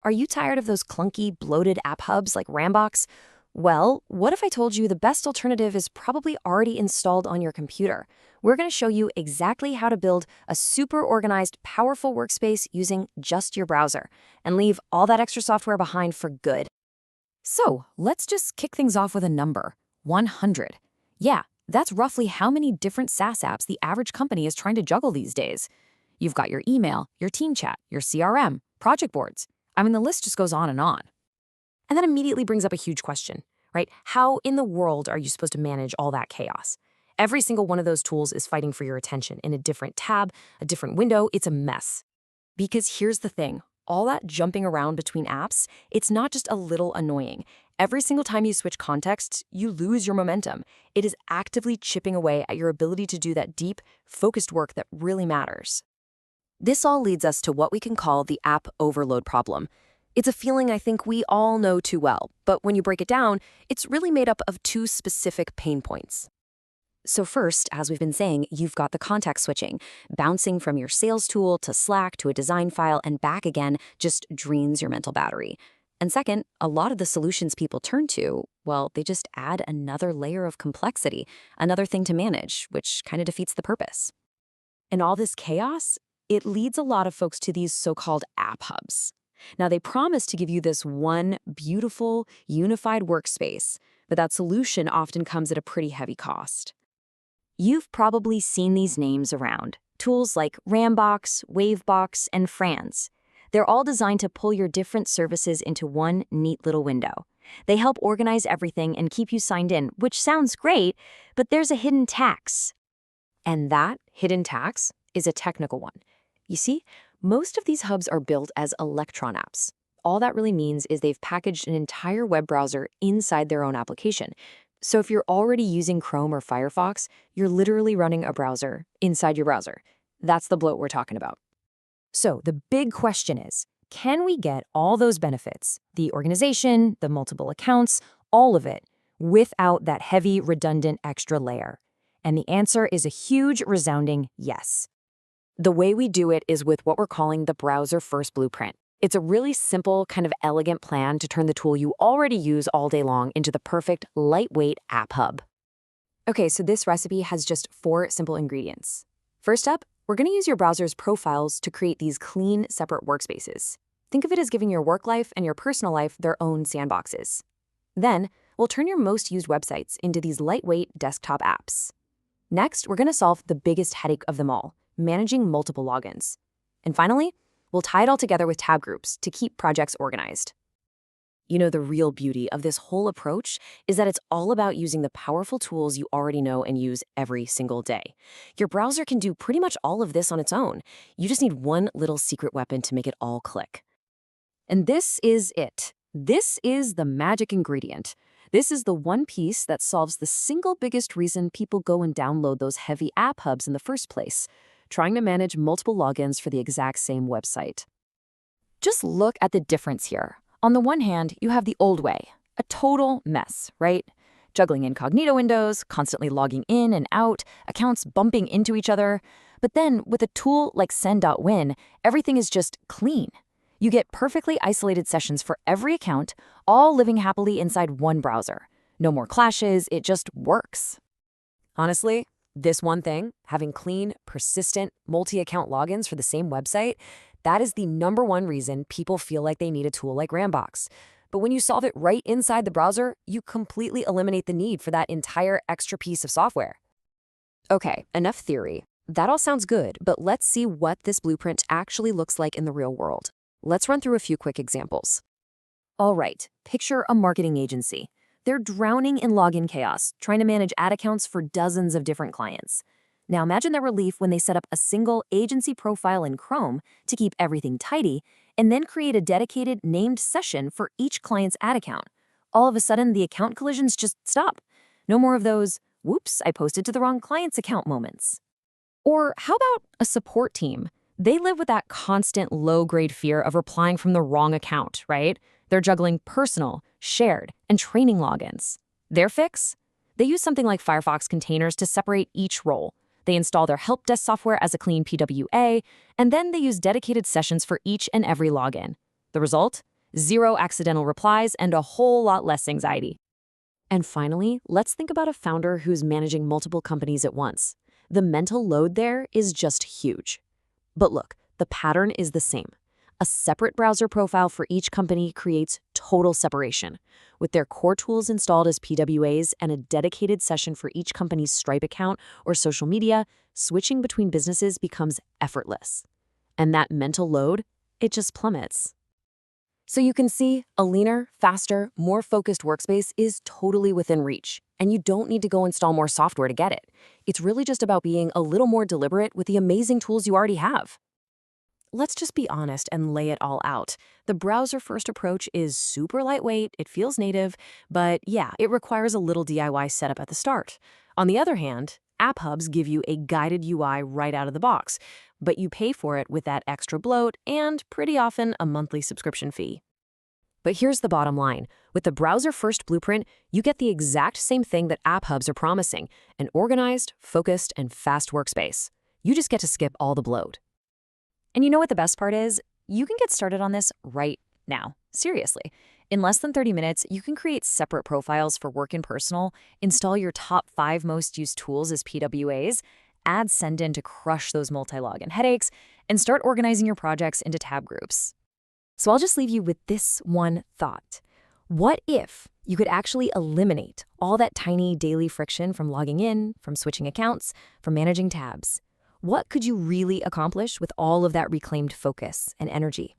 Are you tired of those clunky, bloated app hubs like Rambox? Well, what if I told you the best alternative is probably already installed on your computer? We're going to show you exactly how to build a super organized, powerful workspace using just your browser and leave all that extra software behind for good. So, let's just kick things off with a number, 100. Yeah, that's roughly how many different SaaS apps the average company is trying to juggle these days. You've got your email, your team chat, your CRM, project boards. I mean, the list just goes on. And that immediately brings up a huge question, right? How in the world are you supposed to manage all that chaos? Every single one of those tools is fighting for your attention in a different tab, a different window. It's a mess. Because here's the thing, all that jumping around between apps, it's not just a little annoying. Every single time you switch contexts, you lose your momentum. It is actively chipping away at your ability to do that deep, focused work that really matters. This all leads us to what we can call the app overload problem. It's a feeling I think we all know too well, but when you break it down, it's really made up of two specific pain points. So first, as we've been saying, you've got the context switching. Bouncing from your sales tool to Slack to a design file and back again just drains your mental battery. And second, a lot of the solutions people turn to, well, they just add another layer of complexity, another thing to manage, which kind of defeats the purpose. And all this chaos, it leads a lot of folks to these so-called app hubs. Now, they promise to give you this one beautiful, unified workspace, but that solution often comes at a pretty heavy cost. You've probably seen these names around, tools like Rambox, Wavebox, and Franz. They're all designed to pull your different services into one neat little window. They help organize everything and keep you signed in, which sounds great, but there's a hidden tax. And that hidden tax is a technical one. You see, most of these hubs are built as Electron apps. All that really means is they've packaged an entire web browser inside their own application. So if you're already using Chrome or Firefox, you're literally running a browser inside your browser. That's the bloat we're talking about. So the big question is, can we get all those benefits, the organization, the multiple accounts, all of it, without that heavy, redundant extra layer? And the answer is a huge, resounding yes. The way we do it is with what we're calling the browser-first blueprint. It's a really simple, kind of elegant plan to turn the tool you already use all day long into the perfect, lightweight app hub. Okay, so this recipe has just 4 simple ingredients. First up, we're going to use your browser's profiles to create these clean, separate workspaces. Think of it as giving your work life and your personal life their own sandboxes. Then, we'll turn your most used websites into these lightweight desktop apps. Next, we're going to solve the biggest headache of them all, managing multiple logins. And finally, we'll tie it all together with tab groups to keep projects organized. You know, the real beauty of this whole approach is that it's all about using the powerful tools you already know and use every single day. Your browser can do pretty much all of this on its own. You just need one little secret weapon to make it all click. And this is it. This is the magic ingredient. This is the one piece that solves the single biggest reason people go and download those heavy app hubs in the first place, trying to manage multiple logins for the exact same website. Just look at the difference here. On the one hand, you have the old way, a total mess, right? Juggling incognito windows, constantly logging in and out, accounts bumping into each other. But then with a tool like Sendwin, everything is just clean. You get perfectly isolated sessions for every account, all living happily inside one browser. No more clashes, it just works. Honestly, this one thing, having clean, persistent, multi-account logins for the same website, that is the #1 reason people feel like they need a tool like Rambox. But when you solve it right inside the browser, you completely eliminate the need for that entire extra piece of software. Okay, enough theory. That all sounds good, but let's see what this blueprint actually looks like in the real world. Let's run through a few quick examples. All right, picture a marketing agency. They're drowning in login chaos, trying to manage ad accounts for dozens of different clients. Now imagine their relief when they set up a single agency profile in Chrome to keep everything tidy, and then create a dedicated named session for each client's ad account. All of a sudden, the account collisions just stop. No more of those, whoops, I posted to the wrong client's account moments. Or how about a support team? They live with that constant low-grade fear of replying from the wrong account, right? They're juggling personal, shared, and training logins. Their fix? They use something like Firefox containers to separate each role. They install their help desk software as a clean PWA, and then they use dedicated sessions for each and every login. The result? zero accidental replies, and a whole lot less anxiety. And finally, let's think about a founder who's managing multiple companies at once. The mental load there is just huge. But look, the pattern is the same. A separate browser profile for each company creates total separation. With their core tools installed as PWAs and a dedicated session for each company's Stripe account or social media, switching between businesses becomes effortless. And that mental load, it just plummets. So you can see, a leaner, faster, more focused workspace is totally within reach, and you don't need to go install more software to get it. It's really just about being a little more deliberate with the amazing tools you already have. Let's just be honest and lay it all out. The browser-first approach is super lightweight, it feels native, but yeah, it requires a little DIY setup at the start. On the other hand, app hubs give you a guided UI right out of the box, but you pay for it with that extra bloat and, pretty often, a monthly subscription fee. But here's the bottom line. With the browser-first blueprint, you get the exact same thing that app hubs are promising, an organized, focused, and fast workspace. You just get to skip all the bloat. And you know what the best part is? You can get started on this right now. Seriously. In less than 30 minutes, you can create separate profiles for work and personal, install your top 5 most used tools as PWAs, add Sendwin to crush those multi-login headaches, and start organizing your projects into tab groups. So I'll just leave you with this one thought. What if you could actually eliminate all that tiny daily friction from logging in, from switching accounts, from managing tabs? What could you really accomplish with all of that reclaimed focus and energy?